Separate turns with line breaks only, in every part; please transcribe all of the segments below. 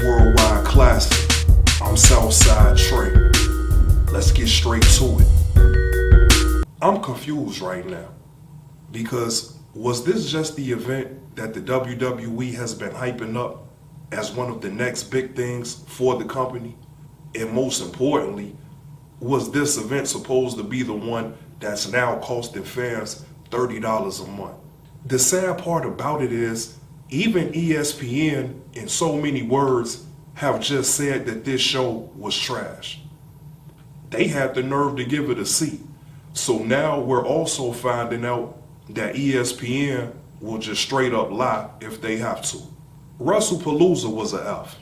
Worldwide Classic. I'm Southside Tre. Let's get straight to it. I'm confused right now because was this just the event that the WWE has been hyping up as one of the next big things for the company? And most importantly, was this event supposed to be the one that's now costing fans $30 a month? The sad part about it is even ESPN, in so many words, have just said that this show was trash. They had the nerve to give it a C. So now we're also finding out that ESPN will just straight up lie if they have to. Wrestlepalooza was a F.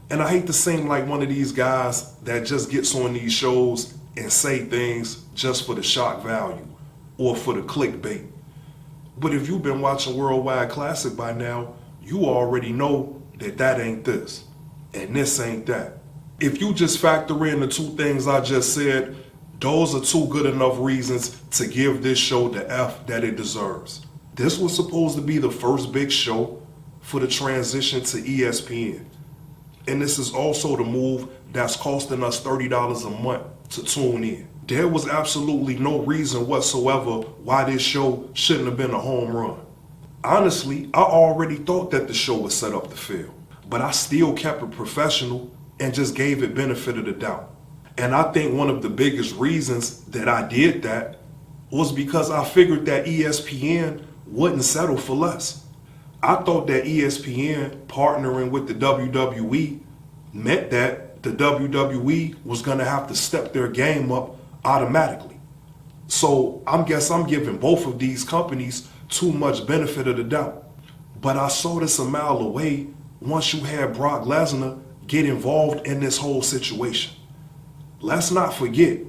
And I hate to seem like one of these guys that just gets on these shows and say things just for the shock value or for the clickbait. But if you've been watching Worldwide Classic by now, you already know that that ain't this, and this ain't that. If you just factor in the two things I just said, those are two good enough reasons to give this show the F that it deserves. This was supposed to be the first big show for the transition to ESPN. And this is also the move that's costing us $30 a month to tune in. There was absolutely no reason whatsoever why this show shouldn't have been a home run. Honestly, I already thought that the show was set up to fail, but I still kept it professional and just gave it benefit of the doubt. And I think one of the biggest reasons that I did that was because I figured that ESPN wouldn't settle for less. I thought that ESPN partnering with the WWE meant that the WWE was going to have to step their game up automatically. So I guess I'm giving both of these companies too much benefit of the doubt. But I saw this a mile away once you had Brock Lesnar get involved in this whole situation. Let's not forget,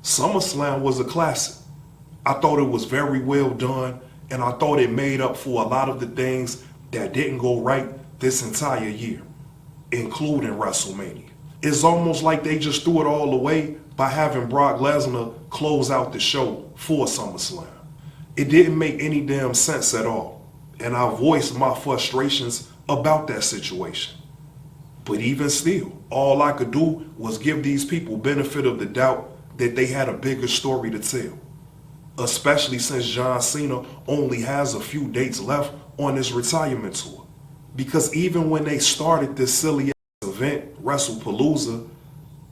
SummerSlam was a classic. I thought it was very well done, and I thought it made up for a lot of the things that didn't go right this entire year, including WrestleMania. It's almost like they just threw it all away by having Brock Lesnar close out the show for SummerSlam. It didn't make any damn sense at all, and I voiced my frustrations about that situation. But even still, all I could do was give these people benefit of the doubt that they had a bigger story to tell, especially since John Cena only has a few dates left on his retirement tour. Because even when they started this silly event, Wrestlepalooza,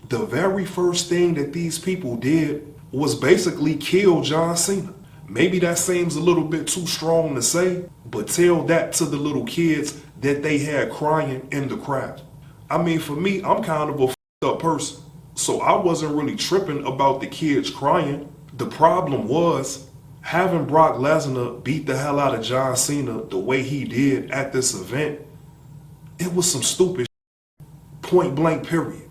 the very first thing that these people did was basically kill John Cena. Maybe that seems a little bit too strong to say, but tell that to the little kids that they had crying in the crowd. I mean, for me, I'm kind of a f***ed up person, so I wasn't really tripping about the kids crying. The problem was having Brock Lesnar beat the hell out of John Cena the way he did at this event. It was some stupid shit. Point blank period.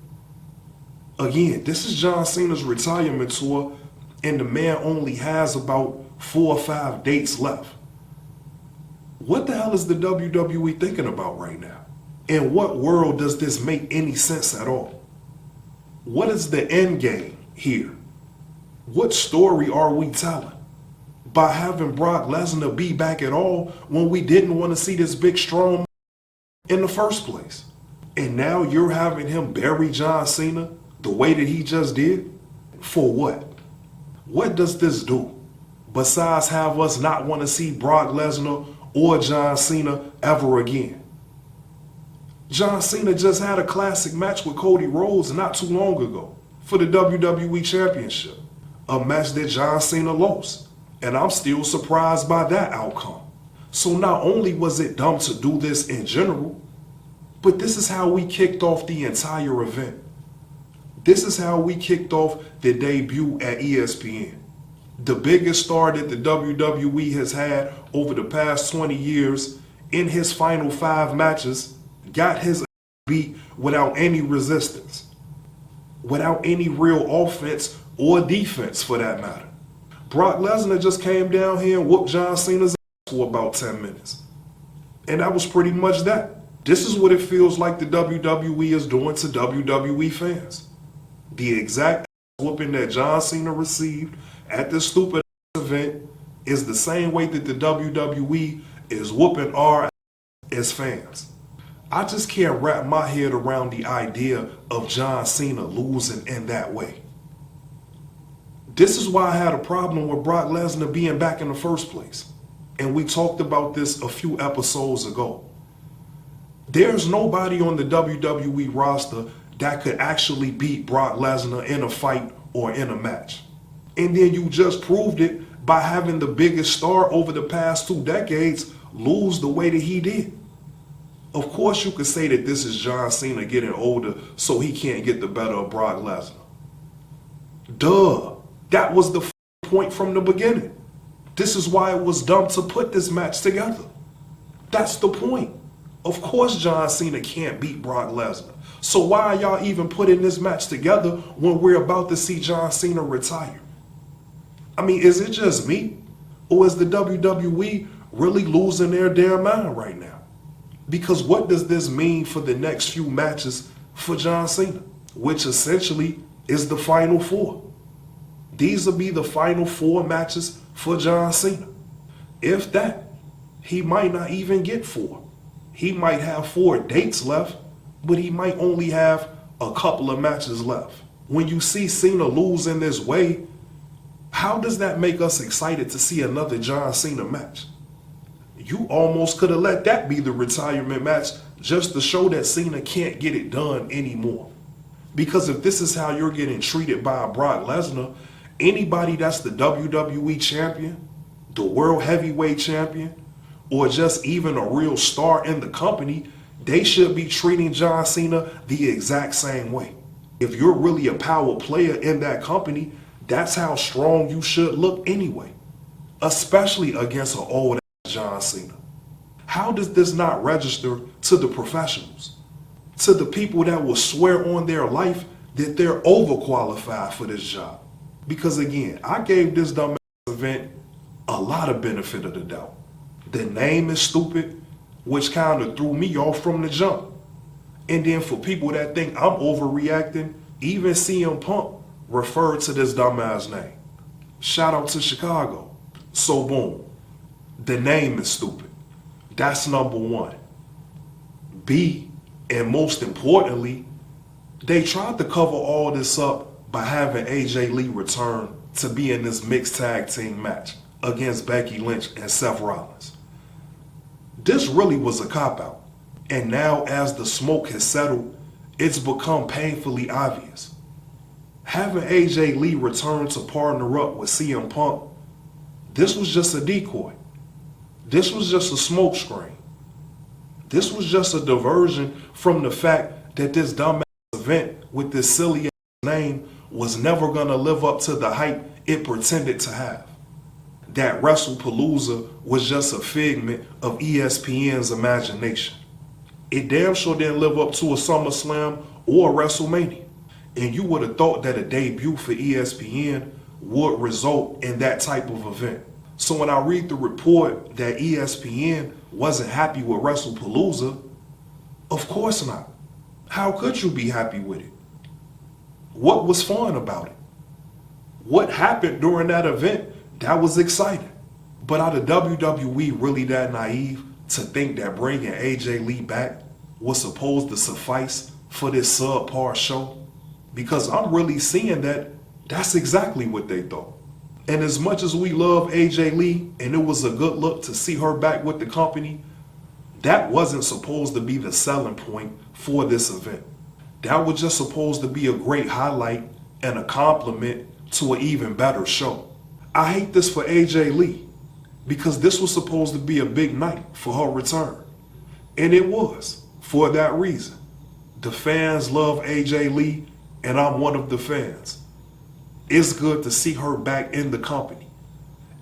Again, this is John Cena's retirement tour, and the man only has about 4 or 5 dates left. What the hell is the WWE thinking about right now? In what world does this make any sense at all? What is the end game here? What story are we telling by having Brock Lesnar be back at all when we didn't want to see this big strong in the first place? And now you're having him bury John Cena the way that he just did? For what? What does this do besides have us not want to see Brock Lesnar or John Cena ever again? John Cena just had a classic match with Cody Rhodes not too long ago for the WWE Championship, a match that John Cena lost, and I'm still surprised by that outcome. So not only was it dumb to do this in general, but this is how we kicked off the entire event. This is how we kicked off the debut at ESPN. The biggest star that the WWE has had over the past 20 years in his final 5 matches got his beat without any resistance, without any real offense or defense for that matter. Brock Lesnar just came down here and whooped John Cena's ass for about 10 minutes. And that was pretty much that. This is what it feels like the WWE is doing to WWE fans. The exact whooping that John Cena received at this stupid event is the same way that the WWE is whooping our as fans. I just can't wrap my head around the idea of John Cena losing in that way. This is why I had a problem with Brock Lesnar being back in the first place. And we talked about this a few episodes ago. There's nobody on the WWE roster that could actually beat Brock Lesnar in a fight or in a match. And then you just proved it by having the biggest star over the past 2 decades lose the way that he did. Of course you could say that this is John Cena getting older so he can't get the better of Brock Lesnar. Duh. That was the point from the beginning. This is why it was dumb to put this match together. That's the point. Of course John Cena can't beat Brock Lesnar. So why are y'all even putting this match together when we're about to see John Cena retire? I mean, is it just me? Or is the WWE really losing their damn mind right now? Because what does this mean for the next few matches for John Cena? Which essentially is the final 4. These will be the final 4 matches for John Cena. If that, he might not even get 4. He might have 4 dates left, but he might only have a couple of matches left. When you see Cena lose in this way, how does that make us excited to see another John Cena match? You almost could have let that be the retirement match just to show that Cena can't get it done anymore. Because if this is how you're getting treated by a Brock Lesnar, anybody that's the WWE champion, the World Heavyweight champion, or just even a real star in the company, they should be treating John Cena the exact same way. If you're really a power player in that company, that's how strong you should look anyway, especially against an old John Cena. How does this not register to the professionals, to the people that will swear on their life that they're overqualified for this job? Because again, I gave this dumb event a lot of benefit of the doubt. The name is stupid, which kind of threw me off from the jump. And then for people that think I'm overreacting, even CM Punk referred to this dumbass name. Shout out to Chicago. So boom, the name is stupid. That's number 1. B, and most importantly, they tried to cover all this up by having AJ Lee return to be in this mixed tag team match against Becky Lynch and Seth Rollins. This really was a cop-out. And now as the smoke has settled, it's become painfully obvious. Having AJ Lee return to partner up with CM Punk, this was just a decoy. This was just a smokescreen. This was just a diversion from the fact that this dumbass event with this silly ass name was never gonna live up to the hype it pretended to have. That Wrestlepalooza was just a figment of ESPN's imagination. It damn sure didn't live up to a SummerSlam or a WrestleMania. And you would have thought that a debut for ESPN would result in that type of event. So when I read the report that ESPN wasn't happy with Wrestlepalooza, of course not. How could you be happy with it? What was fun about it? What happened during that event that was exciting? But are the WWE really that naive to think that bringing AJ Lee back was supposed to suffice for this subpar show? Because I'm really seeing that that's exactly what they thought. And as much as we love AJ Lee, and it was a good look to see her back with the company, that wasn't supposed to be the selling point for this event. That was just supposed to be a great highlight and a compliment to an even better show. I hate this for AJ Lee, because this was supposed to be a big night for her return. And it was, for that reason. The fans love AJ Lee, and I'm one of the fans. It's good to see her back in the company.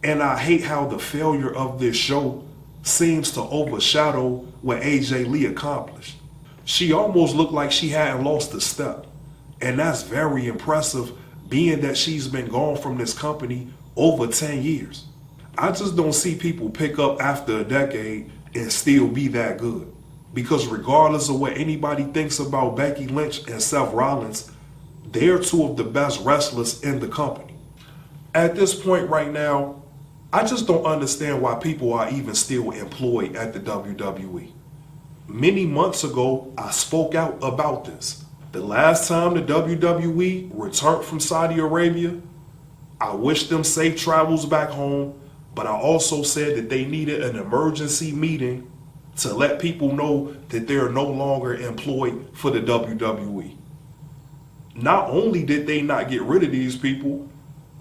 And I hate how the failure of this show seems to overshadow what AJ Lee accomplished. She almost looked like she hadn't lost a step. And that's very impressive, being that she's been gone from this company over 10 years. I just don't see people pick up after a decade and still be that good. Because regardless of what anybody thinks about Becky Lynch and Seth Rollins, they're 2 of the best wrestlers in the company. At this point right now, I just don't understand why people are even still employed at the WWE. Many months ago, I spoke out about this. The last time the WWE returned from Saudi Arabia, I wished them safe travels back home, but I also said that they needed an emergency meeting to let people know that they're no longer employed for the WWE. Not only did they not get rid of these people,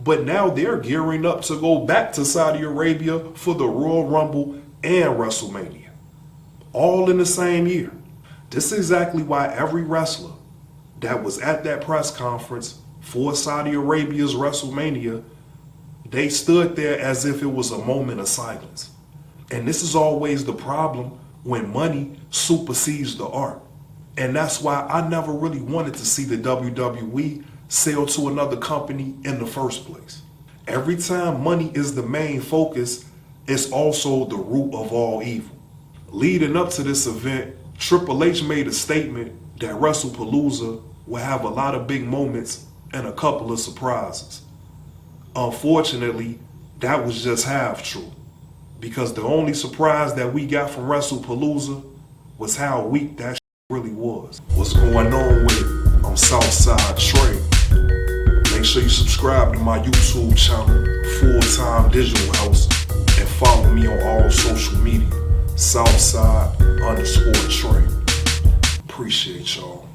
but now they're gearing up to go back to Saudi Arabia for the Royal Rumble and WrestleMania, all in the same year. This is exactly why every wrestler that was at that press conference for Saudi Arabia's WrestleMania, they stood there as if it was a moment of silence. And this is always the problem when money supersedes the art. And that's why I never really wanted to see the WWE sell to another company in the first place. Every time money is the main focus, it's also the root of all evil. Leading up to this event, Triple H made a statement that Wrestlepalooza will have a lot of big moments and a couple of surprises. Unfortunately, that was just half true, because the only surprise that we got from Wrestlepalooza was how weak that really was. What's going on with it? I'm Southside Tre. Make sure you subscribe to my YouTube channel, Full-Time Digital House, and follow me on all social media, Southside_Tre. Appreciate y'all.